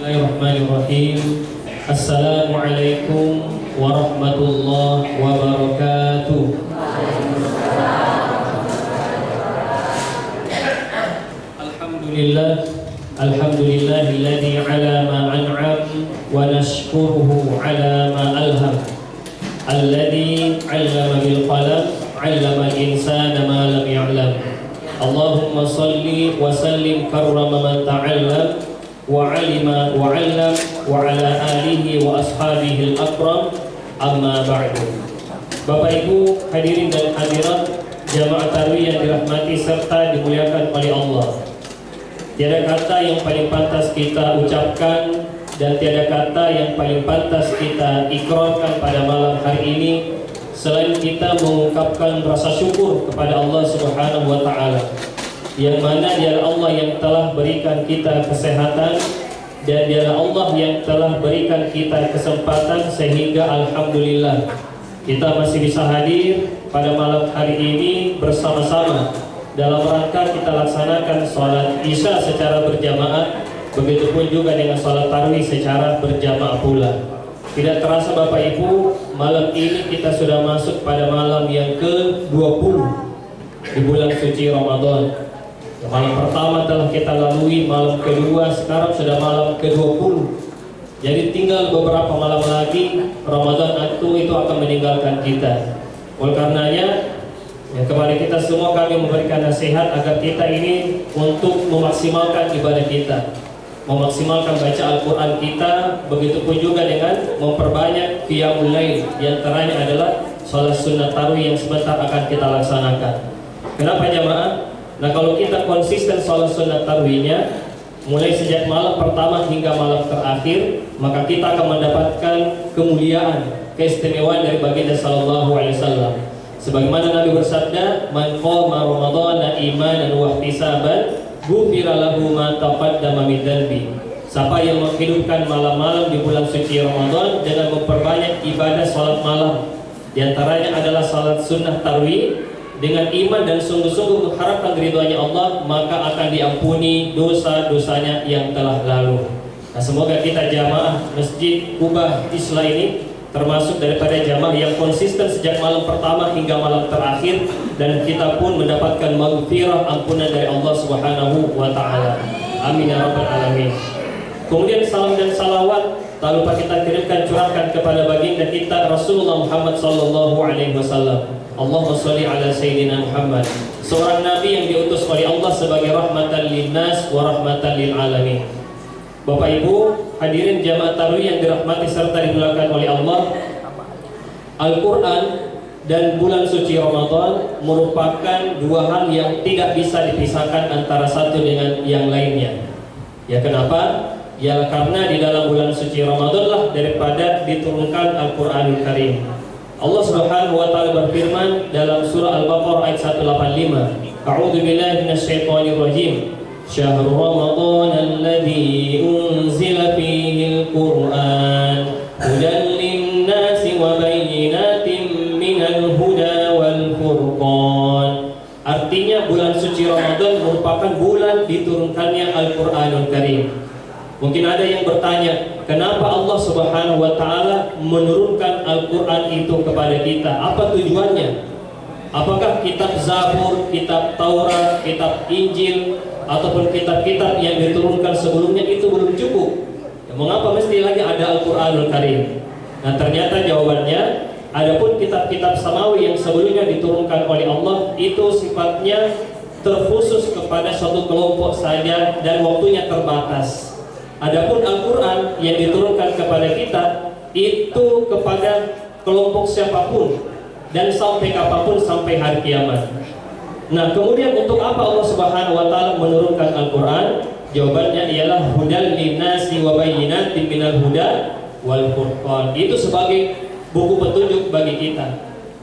Bismillahirrahmanirrahim. Assalamualaikum warahmatullahi wabarakatuh. Alhamdulillahilladzi ala ma an'am wa nashkuruhu ala ma alham. Alladzi 'allama bil qalam 'allama al-insana ma lam ya'lam. Allahumma salli wa sallim karrama man ta'allam wa 'alima wa 'allam wa 'ala alihi wa ashabihi al-akram, amma ba'du. Bapak Ibu hadirin dan hadirat jamaah tarawih yang dirahmati serta dimuliakan oleh Allah. Tiada kata yang paling pantas kita ucapkan dan tiada kata yang paling pantas kita ikrarkan pada malam hari ini selain kita mengungkapkan rasa syukur kepada Allah Subhanahu wa taala, yang mana dialah Allah yang telah berikan kita kesehatan dan dialah Allah yang telah berikan kita kesempatan sehingga alhamdulillah kita masih bisa hadir pada malam hari ini bersama-sama dalam rangka kita laksanakan sholat isya secara berjamaah, begitupun juga dengan sholat tarawih secara berjamaah pula. Tidak terasa Bapak Ibu, malam ini kita sudah masuk pada malam yang ke-20 di bulan suci Ramadan. Malam pertama telah kita lalui, malam kedua, sekarang sudah malam ke-20. Jadi tinggal beberapa malam lagi Ramadan itu akan meninggalkan kita. Oleh karenanya, ya, kepada kita semua kami memberikan nasihat agar kita ini untuk memaksimalkan ibadah kita, memaksimalkan baca Al-Quran kita, begitupun juga dengan memperbanyak qiyamul lail, yang antaranya adalah sholat sunnah tarawih yang sebentar akan kita laksanakan. Kenapa jamaah? Nah, kalau kita konsisten sholat sunnah tarawihnya mulai sejak malam pertama hingga malam terakhir, maka kita akan mendapatkan kemuliaan, keistimewaan dari baginda sallallahu alaihi wasallam. Sebagaimana Nabi bersabda, "Man qama ramadhana imanan wa ihtisaban ghufira lahu ma taqaddama min dhanbi." Siapa yang menghidupkan malam-malam di bulan suci Ramadan dengan memperbanyak ibadah salat malam, di antaranya adalah salat sunnah tarawih, dengan iman dan sungguh-sungguh mengharapkan ridhonya Allah, maka akan diampuni dosa-dosanya yang telah lalu. Nah, semoga kita jamaah Masjid Kubah Islah ini termasuk daripada jamaah yang konsisten sejak malam pertama hingga malam terakhir, dan kita pun mendapatkan maghfirah, ampunan dari Allah Subhanahu wa taala. Amin ya rabbal alamin. Kemudian salam dan salawat tak lupa kita kirimkan, curahkan kepada baginda kita Rasulullah Muhammad sallallahu alaihi wasallam. Allahumma sholli ala sayyidina Muhammad, seorang nabi yang diutus oleh Allah sebagai rahmatan linnas wa rahmatan lil alamin. Bapak Ibu hadirin jamaah tarawih yang dirahmati serta dimuliakan oleh Allah, Al-Quran dan bulan suci Ramadan merupakan dua hal yang tidak bisa dipisahkan antara satu dengan yang lainnya. Ya, kenapa? Ya, karena di dalam bulan suci Ramadan lah daripada diturunkan Al-Quranul Karim. Allah Subhanahu wa taala berfirman dalam surah Al-Baqarah ayat 185, A'udzu billahi minasyaitonir rajim. Syahrul Ramadan alladzi unzila fihi al-Qur'an hudan lin-nasi wa bayyinatin minal huda wal furqan. Artinya bulan suci Ramadan merupakan bulan diturunkannya Al-Qur'anul Karim. Mungkin ada yang bertanya, kenapa Allah Subhanahu wa taala menurunkan Al-Qur'an itu kepada kita? Apa tujuannya? Apakah kitab Zabur, kitab Taurat, kitab Injil ataupun kitab-kitab yang diturunkan sebelumnya itu belum cukup? Ya, mengapa mesti lagi ada Al-Qur'anul Karim? Nah, ternyata jawabannya, adapun kitab-kitab samawi yang sebelumnya diturunkan oleh Allah itu sifatnya terkhusus kepada suatu kelompok saja dan waktunya terbatas. Adapun Al-Quran yang diturunkan kepada kita itu kepada kelompok siapapun dan sampai kapanpun, sampai hari kiamat. Nah, kemudian untuk apa Allah Subhanahu wa taala menurunkan Al-Quran? Jawabannya ialah hudal linnasi wa bayyinatin minal huda wal furqan. Itu sebagai buku petunjuk bagi kita.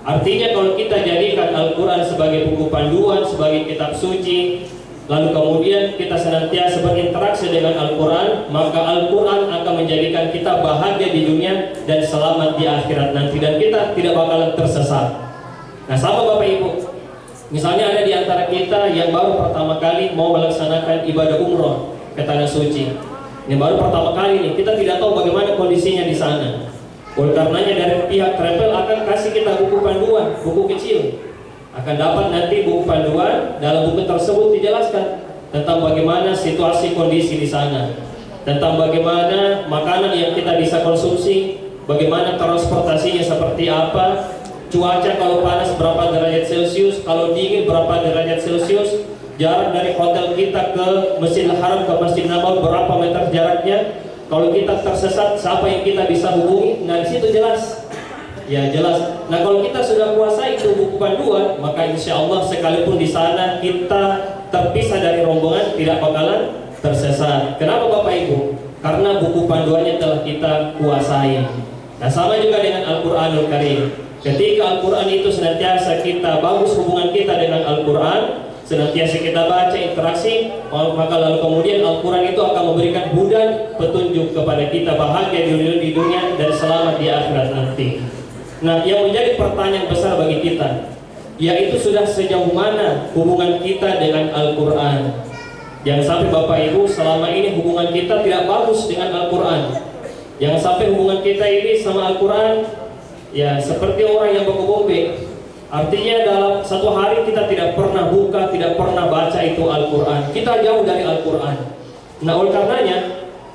Artinya kalau kita jadikan Al-Quran sebagai buku panduan, sebagai kitab suci, lalu kemudian kita senantiasa berinteraksi dengan Al-Quran, maka Al-Quran akan menjadikan kita bahagia di dunia dan selamat di akhirat nanti, dan kita tidak bakalan tersesat. Nah, sama Bapak Ibu, misalnya ada di antara kita yang baru pertama kali mau melaksanakan ibadah umroh ke tanah suci. Ini baru pertama kali nih, kita tidak tahu bagaimana kondisinya di sana. Oleh karenanya dari pihak travel akan kasih kita buku panduan, buku kecil. Akan dapat nanti buku panduan, dalam buku tersebut dijelaskan tentang bagaimana situasi kondisi di sana, tentang bagaimana makanan yang kita bisa konsumsi, bagaimana transportasinya seperti apa, cuaca kalau panas berapa derajat Celcius, kalau dingin berapa derajat Celcius, jarak dari hotel kita ke Masjidil Haram, ke Masjid Nabawi berapa meter jaraknya, kalau kita tersesat siapa yang kita bisa hubungi. Nah di situ jelas, ya jelas. Nah kalau kita sudah kuasai itu buku panduan, maka insya Allah sekalipun di sana kita terpisah dari rombongan tidak bakalan tersesat. Kenapa Bapak Ibu? Karena buku panduannya telah kita kuasai. Nah sama juga dengan Al-Quranul Karim. Ketika Al-Quran itu senantiasa kita bagus hubungan kita dengan Al-Quran, senantiasa kita baca interaksi, maka lalu kemudian Al-Quran itu akan memberikan hudan, petunjuk kepada kita, bahagia di dunia dan selamat di akhirat nanti. Nah yang menjadi pertanyaan besar bagi kita, yaitu sudah sejauh mana hubungan kita dengan Al-Quran. Jangan sampai Bapak Ibu selama ini hubungan kita tidak bagus dengan Al-Quran. Jangan sampai hubungan kita ini sama Al-Quran ya seperti orang yang bergombe. Artinya dalam satu hari kita tidak pernah buka, tidak pernah baca itu Al-Quran. Kita jauh dari Al-Quran. Nah oleh karenanya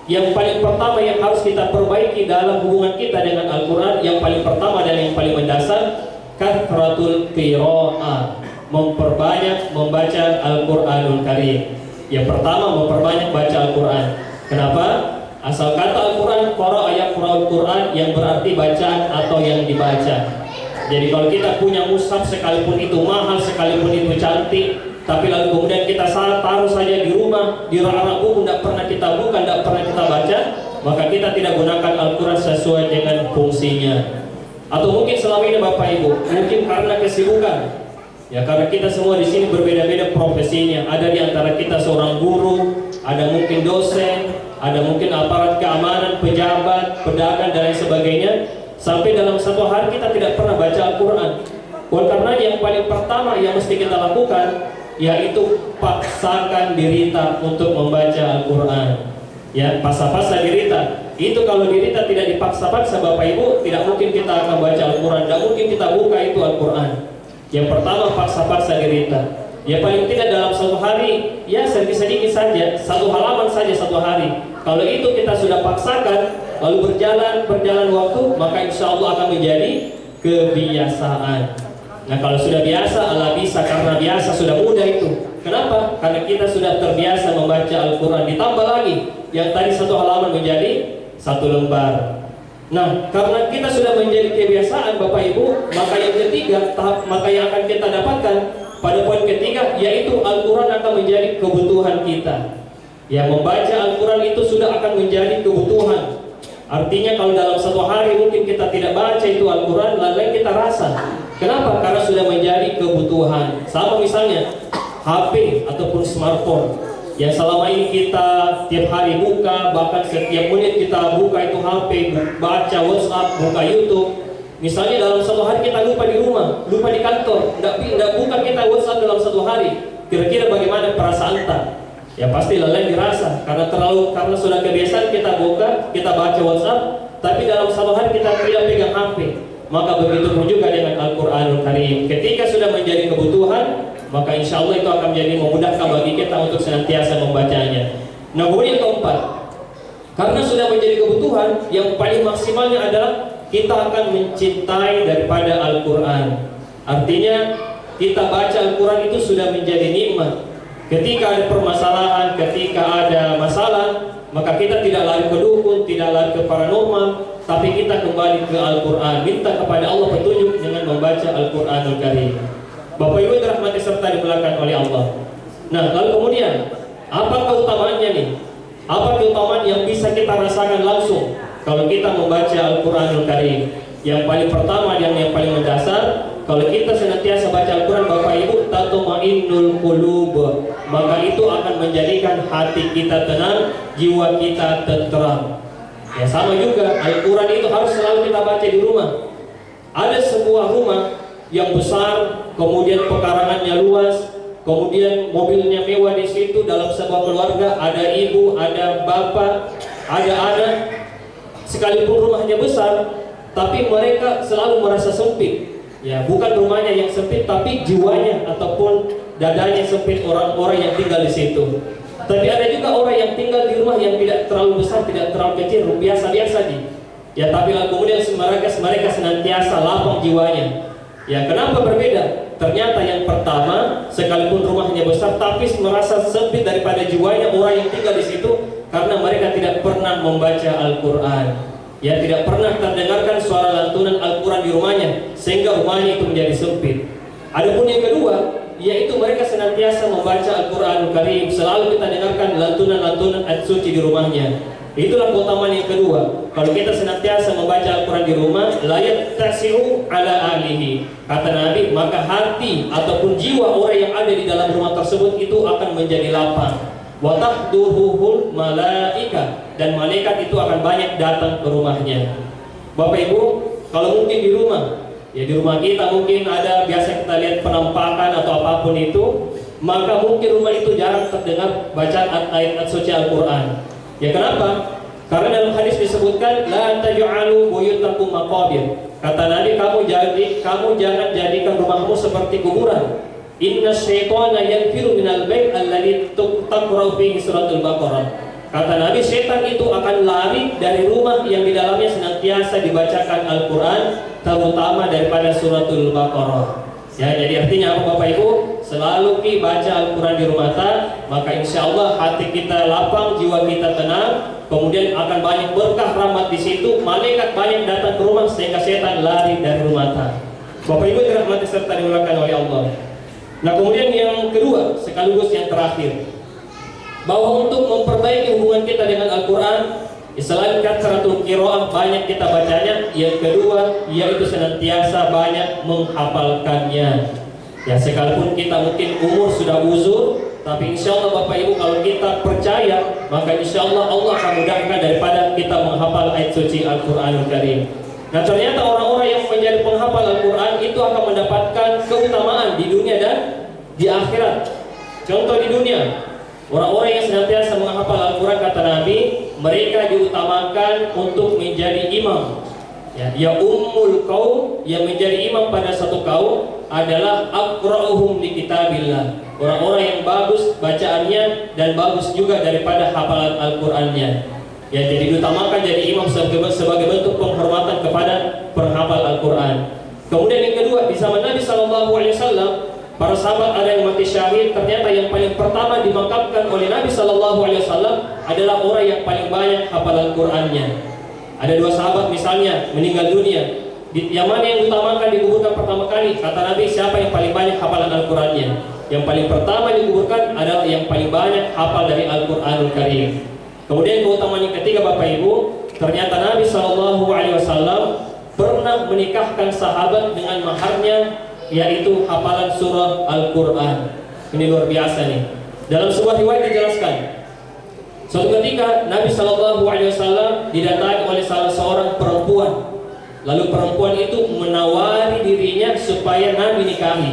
yang paling pertama yang harus kita perbaiki dalam hubungan kita dengan Al-Quran, yang paling pertama dan yang paling mendasar, kathratul qiraah, memperbanyak membaca Al-Quranul Karim. Yang pertama memperbanyak baca Al-Quran. Kenapa? Asal kata Al-Quran, qara'a yaqra'ul Quran, yang berarti bacaan atau yang dibaca. Jadi kalau kita punya mushaf sekalipun itu mahal, sekalipun itu cantik, tapi lalu kemudian kita taruh saja di rumah, di rak buku, tidak pernah kita buka, tidak pernah kita baca, maka kita tidak gunakan Al-Quran sesuai dengan fungsinya. Atau mungkin selama ini Bapak Ibu, mungkin karena kesibukan, ya karena kita semua di sini berbeda-beda profesinya. Ada di antara kita seorang guru, ada mungkin dosen, ada mungkin aparat keamanan, pejabat, pedagang dan lain sebagainya. Sampai dalam satu hari kita tidak pernah baca Al-Quran. Oleh karena yang paling pertama yang mesti kita lakukan, yaitu paksakan diri kita untuk membaca Al-Quran. Ya, paksa-paksa diri kita. Itu kalau diri kita tidak dipaksa-paksa Bapak Ibu, tidak mungkin kita akan baca Al-Quran, tidak mungkin kita buka itu Al-Quran. Yang pertama paksa-paksa diri kita. Ya paling tidak dalam satu hari, ya sedikit-sedikit saja, satu halaman saja satu hari. Kalau itu kita sudah paksakan, lalu berjalan waktu, maka insya Allah akan menjadi kebiasaan. Nah kalau sudah biasa, Allah bisa, karena biasa sudah mudah itu. Kenapa? Karena kita sudah terbiasa membaca Al-Quran. Ditambah lagi, yang tadi satu halaman menjadi satu lembar. Nah, karena kita sudah menjadi kebiasaan Bapak Ibu, maka yang ketiga, maka yang akan kita dapatkan pada poin ketiga, yaitu Al-Quran akan menjadi kebutuhan kita. Ya, membaca Al-Quran itu sudah akan menjadi kebutuhan. Artinya kalau dalam satu hari mungkin kita tidak baca itu Al-Quran, lalu kita rasa. Kenapa? Karena sudah menjadi kebutuhan. Sama misalnya HP ataupun smartphone, yang selama ini kita tiap hari buka, bahkan setiap menit kita buka itu HP, baca WhatsApp, buka YouTube. Misalnya dalam satu hari kita lupa di rumah, lupa di kantor, tidak buka kita WhatsApp dalam satu hari. Kira-kira bagaimana perasaan kita? Ya pasti lelah dirasa, karena sudah kebiasaan kita buka, kita baca WhatsApp, tapi dalam satu hari kita tidak pegang HP. Maka begitu pun juga dengan Al-Quranul Karim. Ketika sudah menjadi kebutuhan, maka insya Allah itu akan menjadi memudahkan bagi kita untuk senantiasa membacanya. Nah, kemudian yang keempat, karena sudah menjadi kebutuhan, yang paling maksimalnya adalah kita akan mencintai daripada Al-Quran. Artinya kita baca Al-Quran itu sudah menjadi nikmat. Ketika ada permasalahan, ketika ada masalah, maka kita tidak lari ke dukun, tidak lari ke paranormal, tapi kita kembali ke Al-Quran, minta kepada Allah petunjuk dengan membaca Al-Quranul Karim. Bapak Ibu yang dirahmati serta dimuliakan oleh Allah. Nah, lalu kemudian apa keutamaannya nih? Apa keutamaan yang bisa kita rasakan langsung kalau kita membaca Al-Quranul Karim? Yang paling pertama dan yang paling mendasar, kalau kita senantiasa baca Al-Quran Bapak Ibu, tatma'innul qulub, maka itu akan menjadikan hati kita tenang, jiwa kita tenteram. Ya sama juga, Al-Quran itu harus selalu kita baca di rumah. Ada sebuah rumah yang besar, kemudian pekarangannya luas, kemudian mobilnya mewah di situ. Dalam sebuah keluarga ada ibu, ada bapak, ada anak, sekalipun rumahnya besar, tapi mereka selalu merasa sempit. Ya, bukan rumahnya yang sempit, tapi jiwanya ataupun dadanya sempit orang-orang yang tinggal di situ. Tapi ada juga orang yang tinggal di rumah yang tidak terlalu besar, tidak terlalu kecil, biasa-biasa nih. Ya, tapi kemudian mereka senantiasa lapang jiwanya. Ya, kenapa berbeda? Ternyata yang pertama, sekalipun rumahnya besar, tapi merasa sempit daripada jiwanya orang yang tinggal di situ, karena mereka tidak pernah membaca Al-Quran. Ya, tidak pernah terdengarkan suara lantunan Al-Quran di rumahnya, sehingga rumahnya itu menjadi sempit. Adapun yang kedua, yaitu mereka senantiasa membaca Al-Quranul Karim, selalu kita dengarkan lantunan-lantunan ayat suci di rumahnya. Itulah keutamaan yang kedua. Kalau kita senantiasa membaca Al-Quran di rumah, la yattasi'u ala ahlihi, kata Nabi, maka hati ataupun jiwa orang yang ada di dalam rumah tersebut itu akan menjadi lapang. Wa tahduruhul malaika, dan malaikat itu akan banyak datang ke rumahnya. Bapak Ibu, kalau mungkin di rumah, ya di rumah kita mungkin ada biasa kita lihat penampakan atau apapun itu, maka mungkin rumah itu jarang terdengar bacaan ayat suci Al-Quran. Ya, kenapa? Karena dalam hadis disebutkan la taj'alu buyutakum maqabir. Kata Nabi, kamu jangan jadikan rumahmu seperti kuburan. Inna syaitana yanfiru minal bait alladzi taqra'u fihi suratul Baqarah. Kata Nabi, setan itu akan lari dari rumah yang di dalamnya senantiasa dibacakan Al-Quran, terutama daripada suratul Baqarah. Ya, jadi artinya apa Bapak Ibu? Selalu baca Al-Quran di rumah kita, maka insya Allah hati kita lapang, jiwa kita tenang, kemudian akan banyak berkah rahmat di situ, malaikat banyak datang ke rumah sehingga setan lari dari rumah kita. Bapak Ibu dirahmati serta dimuliakan oleh Allah. Nah, kemudian yang kedua sekaligus yang terakhir, bahwa untuk memperbaiki hubungan kita dengan Al-Quran, selain katsratul qiraah banyak kita bacanya, yang kedua yaitu senantiasa banyak menghafalkannya. Ya, sekalipun kita mungkin umur sudah uzur, tapi insya Allah Bapak Ibu kalau kita percaya, maka insya Allah Allah akan mudahkan daripada kita menghafal ayat suci Al-Quranul Karim. Nah, ternyata orang-orang yang menjadi penghafal Al-Quran itu akan mendapatkan keutamaan di dunia dan di akhirat. Contoh di dunia, orang-orang yang senantiasa menghafal Al-Quran, kata Nabi, mereka diutamakan untuk menjadi imam. Ya ummul qaum, yang menjadi imam pada satu kaum adalah aqra'uhum li kitabillah. Orang-orang yang bagus bacaannya dan bagus juga daripada hafalan Al-Qur'annya. Ya, jadi diutamakan jadi imam sebagai bentuk penghormatan kepada penghafal Al-Qur'an. Kemudian yang kedua, di zaman Nabi SAW, para sahabat ada yang mati syahid. Ternyata yang paling pertama dimakamkan oleh Nabi SAW adalah orang yang paling banyak hafalan Qur'annya. Ada dua sahabat misalnya meninggal dunia, yang mana yang diutamakan dikuburkan pertama kali? Kata Nabi, siapa yang paling banyak hafalan Al-Qur'annya? Yang paling pertama dikuburkan adalah yang paling banyak hafal dari Al-Qur'anul Karim. Kemudian keutamaan yang ketiga Bapak Ibu, ternyata Nabi SAW pernah menikahkan sahabat dengan maharnya, yaitu hafalan surah Al-Quran. Ini luar biasa nih. Dalam sebuah riwayat dijelaskan, suatu ketika Nabi SAW didatangi oleh salah seorang perempuan. Lalu perempuan itu menawari dirinya supaya Nabi nikahi.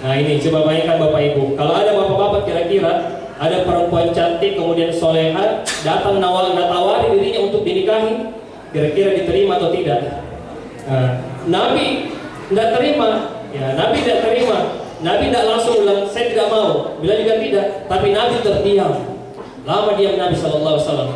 Nah, ini coba bayangkan Bapak Ibu, kalau ada bapak-bapak kira-kira ada perempuan cantik kemudian soleha datang nawari dirinya untuk dinikahi, kira-kira diterima atau tidak? Nah, Nabi tidak terima. Ya, Nabi tidak terima. Nabi tidak langsung bilang saya tidak mau, bilang juga tidak, tapi Nabi terdiam. Lama diam Nabi SAW.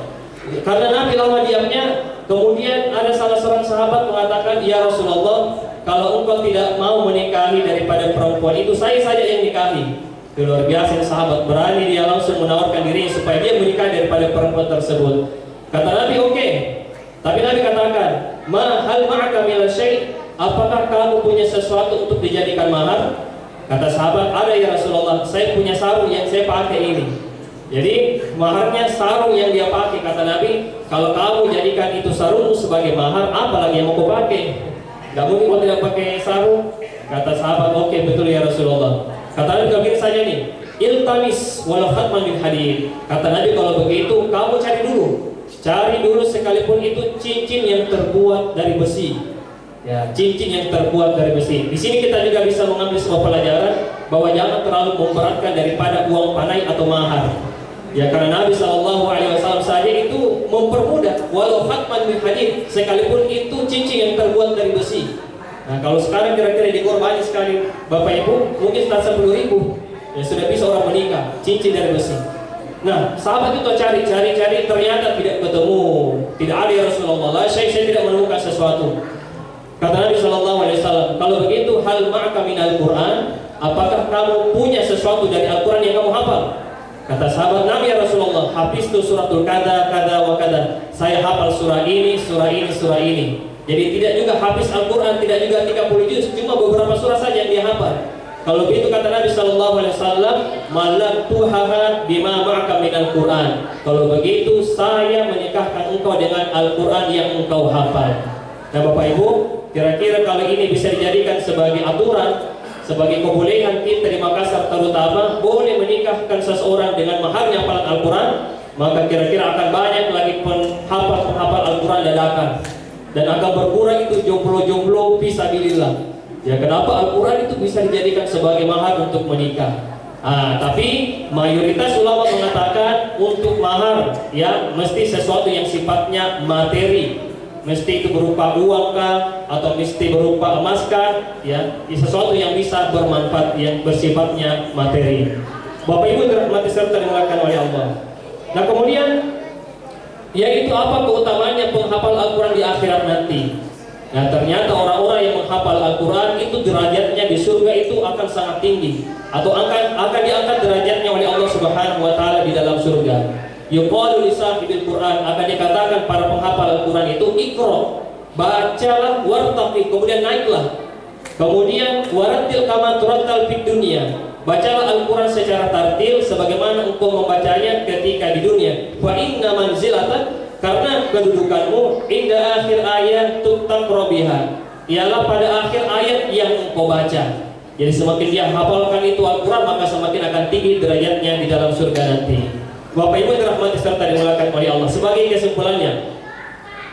Karena Nabi lama diamnya, kemudian ada salah seorang sahabat mengatakan, ya Rasulullah, kalau engkau tidak mau menikahi daripada perempuan itu, saya saja yang nikahi. Luar biasa sahabat, berani dia langsung menawarkan dirinya supaya dia menikah daripada perempuan tersebut. Kata Nabi, oke. Tapi Nabi katakan, ma hal ma'aka min syai', apakah kamu punya sesuatu untuk dijadikan mahar? Kata sahabat, ada ya Rasulullah, saya punya sarung yang saya pakai ini. Jadi maharnya sarung yang dia pakai. Kata Nabi, kalau kamu jadikan itu sarungmu sebagai mahar, apalagi yang mau kau pakai? Gak mungkin kau tidak pakai sarung. Kata sahabat, oke, betul ya Rasulullah. Kata Nabi, kalau gitu saja nih, iltamis walau khatman min hadid. Kata Nabi, kalau begitu kamu cari dulu sekalipun itu cincin yang terbuat dari besi. Ya, cincin yang terbuat dari besi. Di sini kita juga bisa mengambil sebuah pelajaran bahwa jangan terlalu memberatkan daripada uang panai atau mahar. Ya, karena Nabi SAW saja itu mempermudah, walau khatman min hadid, sekalipun itu cincin yang terbuat dari besi. Nah, kalau sekarang kira-kira dikorbankan sekali Bapak Ibu, mungkin sekitar 10.000 ya sudah bisa orang menikah, cincin dari besi. Nah, sahabat itu cari, ternyata tidak ketemu, tidak ada ya Rasulullah. Saya tidak menemukan sesuatu. Kata Nabi SAW, kalau begitu hal ma'aka minal Quran, apakah kamu punya sesuatu dari Al-Quran yang kamu hafal? Kata sahabat Nabi ya Rasulullah, habis itu suratul kada wa kada. Saya hafal surah ini. Jadi tidak juga habis Al-Quran, tidak juga 30 juz, cuma beberapa surah saja yang dia hafal. Kalau begitu kata Nabi SAW, malaktuhaha bima ma'aka minal Quran. Kalau begitu saya menikahkan engkau dengan Al-Quran yang engkau hafal. Nah Bapak Ibu, kira-kira kalau ini bisa dijadikan sebagai aturan, sebagai kebolehan kita di Makassar terutama, boleh menikahkan seseorang dengan maharnya hafalan Al-Quran, maka kira-kira akan banyak lagi penghafal Al-Quran dadakan, dan akan berkurang itu jomblo-jomblo fisabilillah. Ya, kenapa Al-Quran itu bisa dijadikan sebagai mahar untuk menikah? Tapi mayoritas ulama mengatakan untuk mahar ya mesti sesuatu yang sifatnya materi. Mesti itu berupa uang kah, atau mesti berupa emas kah, ya, sesuatu yang bisa bermanfaat, yang bersifatnya materi. Bapak Ibu dirahmati serta dimuliakan oleh Allah. Nah kemudian, yaitu apa keutamaannya penghafal Al-Quran di akhirat nanti? Nah ternyata orang-orang yang menghafal Al-Quran itu derajatnya di surga itu akan sangat tinggi, atau akan diangkat derajatnya oleh Allah Subhanahu wa Ta'ala di dalam surga. Yuqalu li sahibil Quran, akan dikatakan para penghafal Al-Quran itu Iqra, bacalah, wartaqi, kemudian naiklah. Kemudian warattil kama turattal fid dunya, bacalah Al-Quran secara tartil sebagaimana engkau membacanya ketika di dunia. Fa inna manzilatan, karena kedudukanmu inda akhir ayat tuttaqra biha, ialah pada akhir ayat yang engkau baca. Jadi semakin dia hafalkan itu Al-Quran, maka semakin akan tinggi derajatnya di dalam surga nanti. Bapak Ibu dirahmati serta dimuliakan oleh Allah. Sebagai kesimpulannya,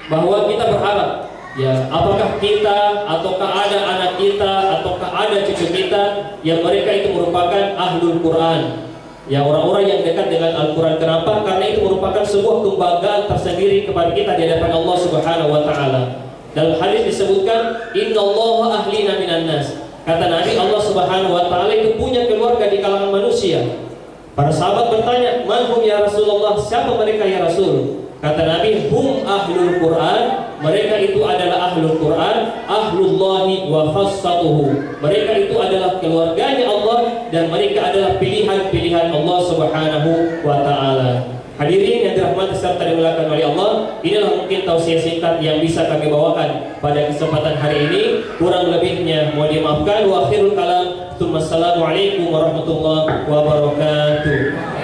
bahwa kita berharap, ya, apakah kita ataukah ada anak kita ataukah ada cucu kita yang mereka itu merupakan ahlul Quran, ya, orang-orang yang dekat dengan Al-Quran. Kenapa? Karena itu merupakan sebuah kebanggaan tersendiri kepada kita di hadapan Allah Subhanahu wa Ta'ala. Dalam hadis disebutkan, innallaha ahlina minan nas. Kata Nabi, Allah Subhanahu wa Ta'ala itu punya keluarga di kalangan manusia. Para sahabat bertanya, manhum ya Rasulullah, siapa mereka ya Rasul? Kata Nabi, hum ahlul Quran, mereka itu adalah ahlul Quran, ahlullahi wa khassatuhu, mereka itu adalah keluarganya Allah, dan mereka adalah pilihan-pilihan Allah Subhanahu wa Ta'ala. Hadirin yang dirahmati serta dimuliakan oleh Allah, inilah mungkin tausiah singkat yang bisa kami bawakan pada kesempatan hari ini. Kurang lebihnya mohon dimaafkan. Wa akhirul kalam, assalamualaikum warahmatullahi wabarakatuh.